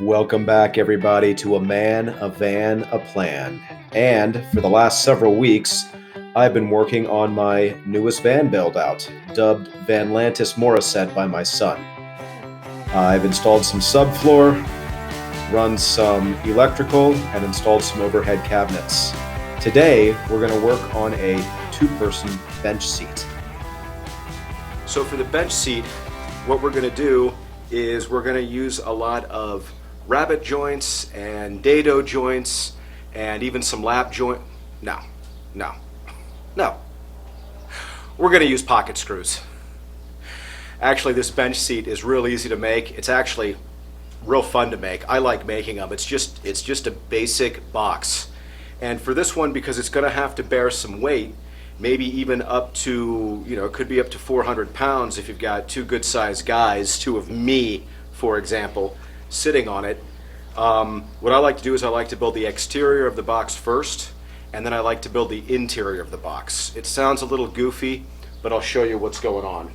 Welcome back, everybody, to A Man, a Van, a Plan. And for the last several weeks, I've been working on my newest van build out, dubbed Van Lantis Morissette by my son. I've installed some subfloor, run some electrical, and installed some overhead cabinets. Today, we're going to work on a two-person bench seat. So for the bench seat, what we're going to do is we're going to use a lot of rabbet joints and dado joints and even some lap joint. No. We're going to use pocket screws. Actually, this bench seat is real easy to make. It's actually real fun to make. I like making them. It's just a basic box. And for this one, because it's going to have to bear some weight, maybe even up to, it could be up to 400 pounds if you've got two good sized guys, two of me, for example, sitting on it. What I like to do is I like to build the exterior of the box first, and then I like to build the interior of the box. It sounds a little goofy, but I'll show you what's going on.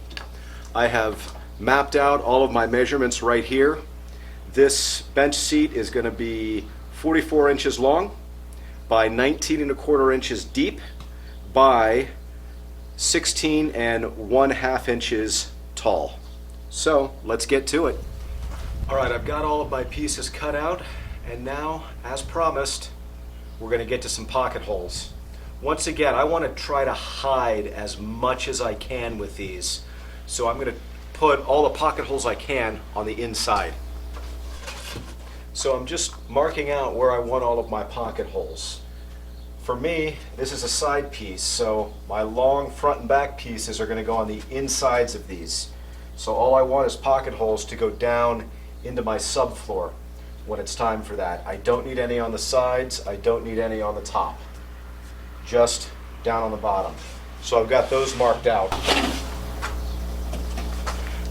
I have mapped out all of my measurements right here. This bench seat is going to be 44 inches long by 19¼ inches deep by 16½ inches tall. So let's get to it. All right, I've got all of my pieces cut out, and now, as promised, we're going to get to some pocket holes. Once again, I want to try to hide as much as I can with these. So I'm going to put all the pocket holes I can on the inside. So I'm just marking out where I want all of my pocket holes. For me, this is a side piece, so my long front and back pieces are going to go on the insides of these. So all I want is pocket holes to go down into my subfloor when it's time for that. I don't need any on the sides, I don't need any on the top. Just down on the bottom. So I've got those marked out.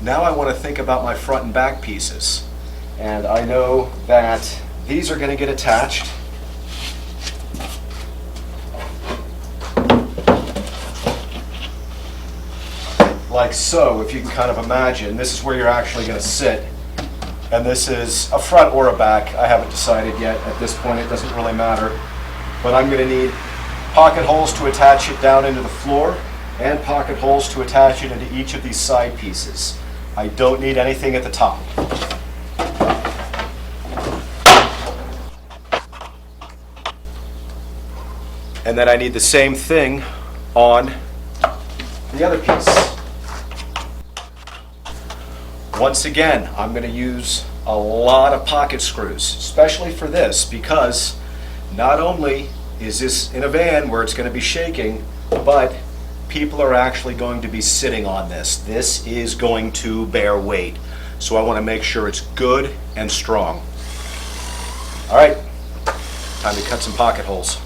Now I want to think about my front and back pieces. And I know that these are going to get attached like so. If you can kind of imagine, this is where you're actually going to sit. And this is a front or a back. I haven't decided yet. At this point, it doesn't really matter. But I'm going to need pocket holes to attach it down into the floor and pocket holes to attach it into each of these side pieces. I don't need anything at the top. And then I need the same thing on the other piece. Once again, I'm going to use a lot of pocket screws, especially for this, because not only is this in a van where it's going to be shaking, but people are actually going to be sitting on this. This is going to bear weight. So I want to make sure it's good and strong. All right, time to cut some pocket holes.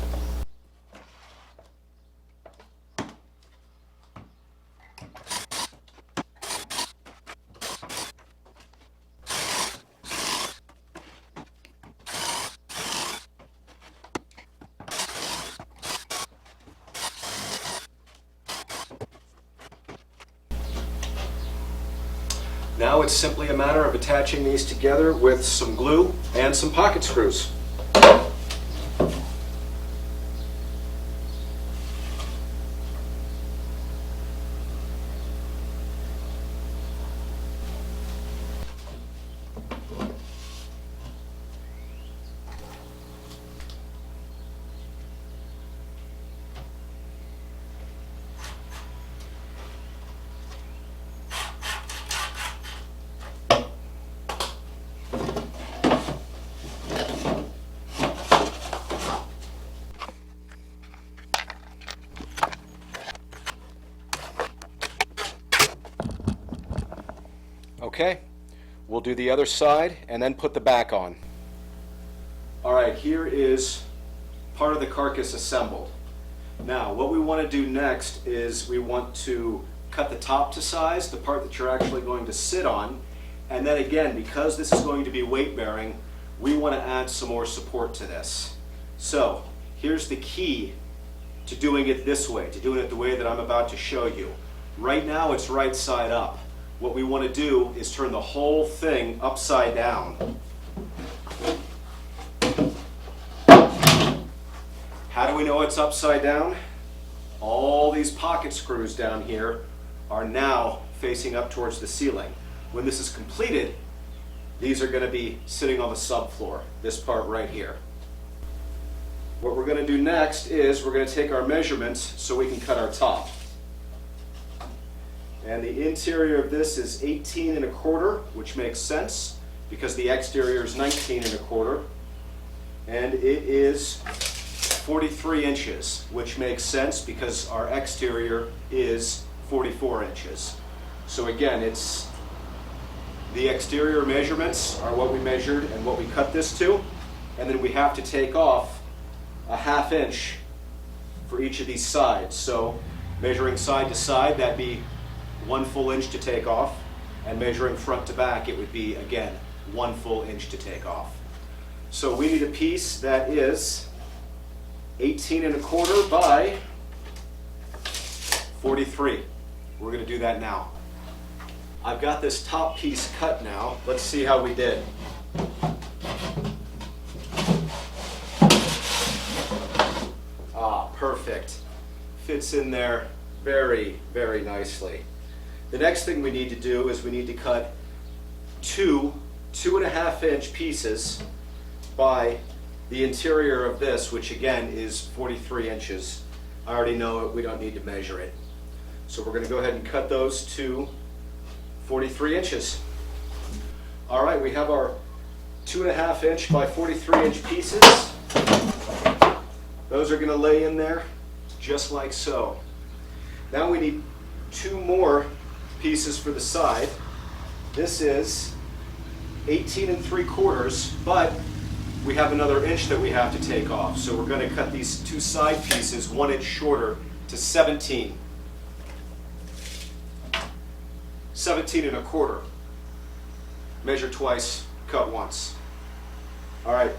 Now it's simply a matter of attaching these together with some glue and some pocket screws. Okay, we'll do the other side and then put the back on. All right, here is part of the carcass assembled. Now, what we want to do next is we want to cut the top to size, the part that you're actually going to sit on, and then again, because this is going to be weight bearing, we want to add some more support to this. So, here's the key to doing it this way, to doing it the way that I'm about to show you. Right now it's right side up. What we want to do is turn the whole thing upside down. How do we know it's upside down? All these pocket screws down here are now facing up towards the ceiling. When this is completed, these are going to be sitting on the subfloor, this part right here. What we're going to do next is we're going to take our measurements so we can cut our top. And the interior of this is 18 1/4, which makes sense because the exterior is 19 1/4. And it is 43 inches, which makes sense because our exterior is 44 inches. So again, it's the exterior measurements are what we measured and what we cut this to, and then we have to take off a 1/2 inch for each of these sides. So measuring side to side, that'd be 1 full inch to take off, and measuring front to back, it would be again 1 full inch to take off. So we need a piece that is 18 1/4 by 43. We're going to do that now. I've got this top piece cut now. Let's see how we did. Ah, perfect. Fits in there very, very nicely. The next thing we need to do is we need to cut two 2.5 inch pieces by the interior of this, which again is 43 inches. I already know it, we don't need to measure it. So we're going to go ahead and cut those to 43 inches. All right, we have our 2.5 inch by 43 inch pieces. Those are going to lay in there just like so. Now we need 2 more pieces for the side. This is 18 3/4, but we have another inch that we have to take off. So we're going to cut these 2 side pieces 1 inch shorter to 17. 17 1/4. Measure twice, cut once. All right,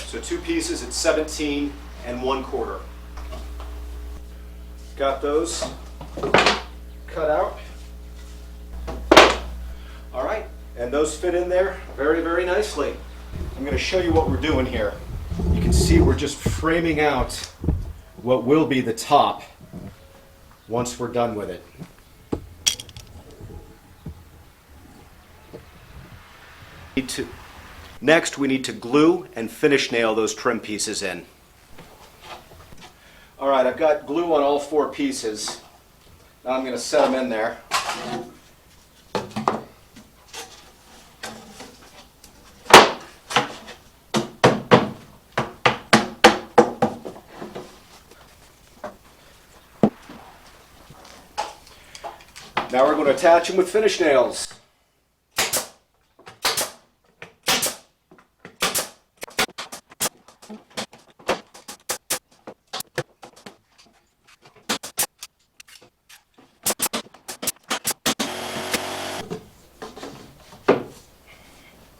so 2 pieces at 17 1/4. Got those cut out. All right, and those fit in there very, very nicely. I'm going to show you what we're doing here. You can see we're just framing out what will be the top once we're done with it. Next, we need to glue and finish nail those trim pieces in. All right, I've got glue on all 4 pieces. Now I'm going to set them in there. Now we're going to attach them with finish nails.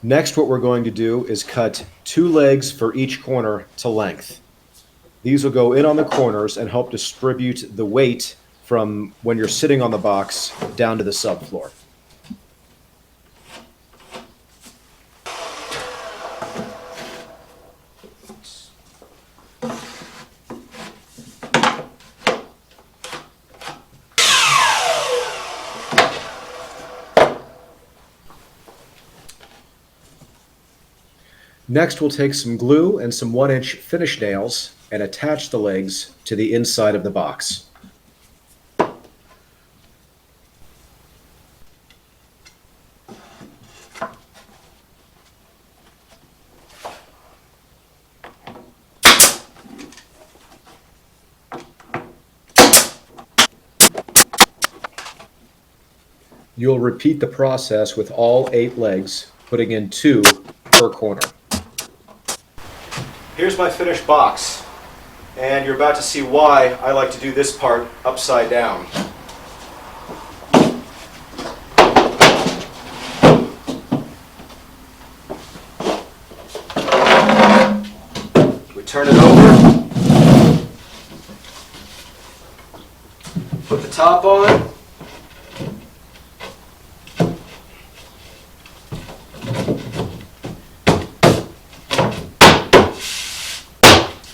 Next, what we're going to do is cut 2 legs for each corner to length. These will go in on the corners and help distribute the weight from when you're sitting on the box down to the subfloor. Next, we'll take some glue and some 1 inch finish nails and attach the legs to the inside of the box. You'll repeat the process with all 8 legs, putting in 2 per corner. Here's my finished box, and you're about to see why I like to do this part upside down. We turn it over, put the top on,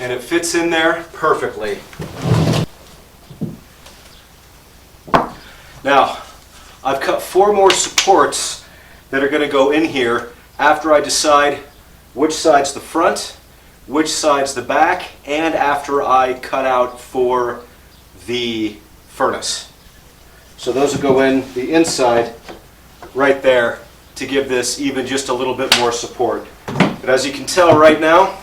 and it fits in there perfectly. Now, I've cut 4 more supports that are going to go in here after I decide which side's the front, which side's the back, and after I cut out for the furnace. So those will go in the inside right there to give this even just a little bit more support. But as you can tell right now,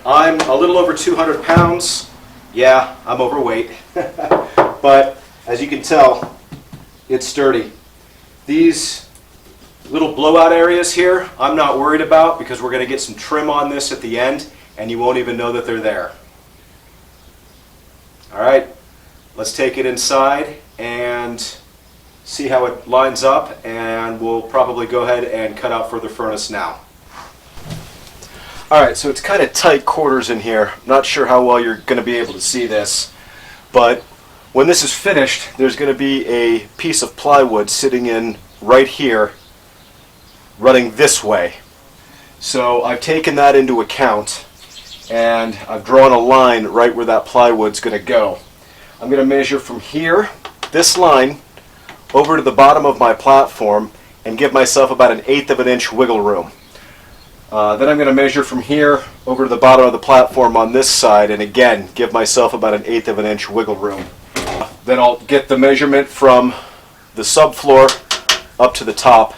I'm a little over 200 pounds. Yeah, I'm overweight. But as you can tell, it's sturdy. These little blowout areas here, I'm not worried about because we're going to get some trim on this at the end and you won't even know that they're there. Alright, let's take it inside and see how it lines up, and we'll probably go ahead and cut out for the furnace now. Alright, so it's kind of tight quarters in here. Not sure how well you're going to be able to see this, but when this is finished, there's going to be a piece of plywood sitting in right here, running this way. So I've taken that into account, and I've drawn a line right where that plywood's going to go. I'm going to measure from here, this line, over to the bottom of my platform, and give myself about 1/8 of an inch wiggle room. Then I'm going to measure from here over to the bottom of the platform on this side, and again give myself about 1/8 of an inch wiggle room. Then I'll get the measurement from the subfloor up to the top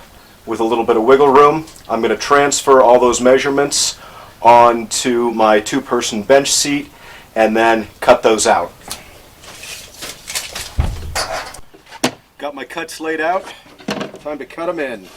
with a little bit of wiggle room. I'm going to transfer all those measurements onto my 2-person bench seat and then cut those out. Got my cuts laid out. Time to cut them in.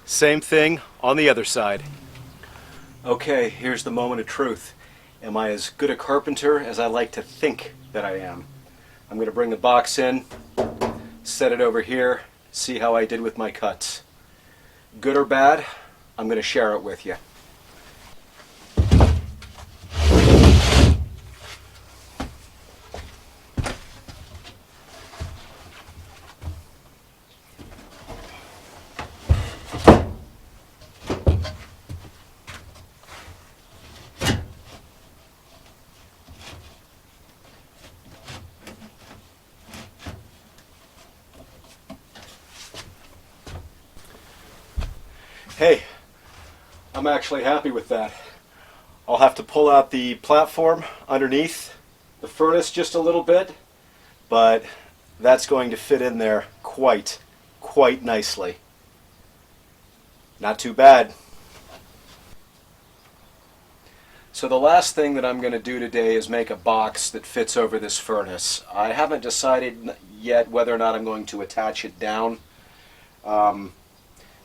Same thing on the other side. Okay, here's the moment of truth. Am I as good a carpenter as I like to think that I am? I'm going to bring the box in, set it over here, see how I did with my cuts. Good or bad, I'm going to share it with you. Hey, I'm actually happy with that. I'll have to pull out the platform underneath the furnace just a little bit, but that's going to fit in there quite nicely. Not too bad. So the last thing that I'm going to do today is make a box that fits over this furnace. I haven't decided yet whether or not I'm going to attach it down.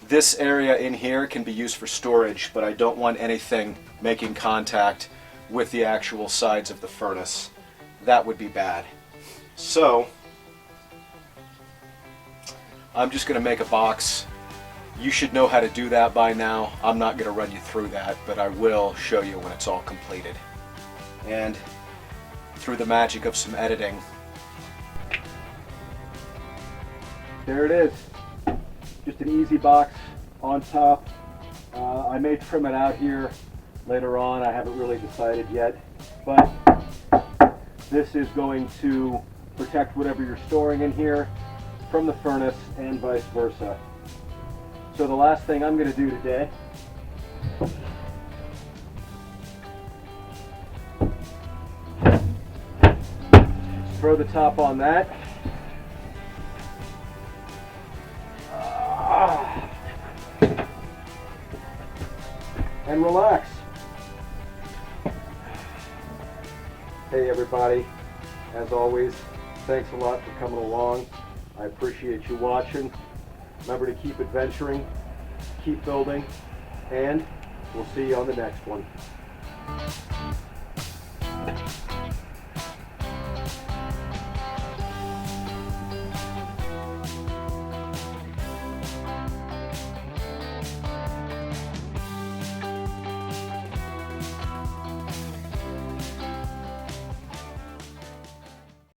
This area in here can be used for storage, but I don't want anything making contact with the actual sides of the furnace. That would be bad. So I'm just going to make a box. You should know how to do that by now. I'm not going to run you through that, but I will show you when it's all completed. And through the magic of some editing, there it is. Just an easy box on top. I may trim it out here later on. I haven't really decided yet, but this is going to protect whatever you're storing in here from the furnace and vice versa. So the last thing I'm going to do today Throw the top on that. And relax. Hey everybody, as always, thanks a lot for coming along. I appreciate you watching. Remember to keep adventuring, keep building, and we'll see you on the next one.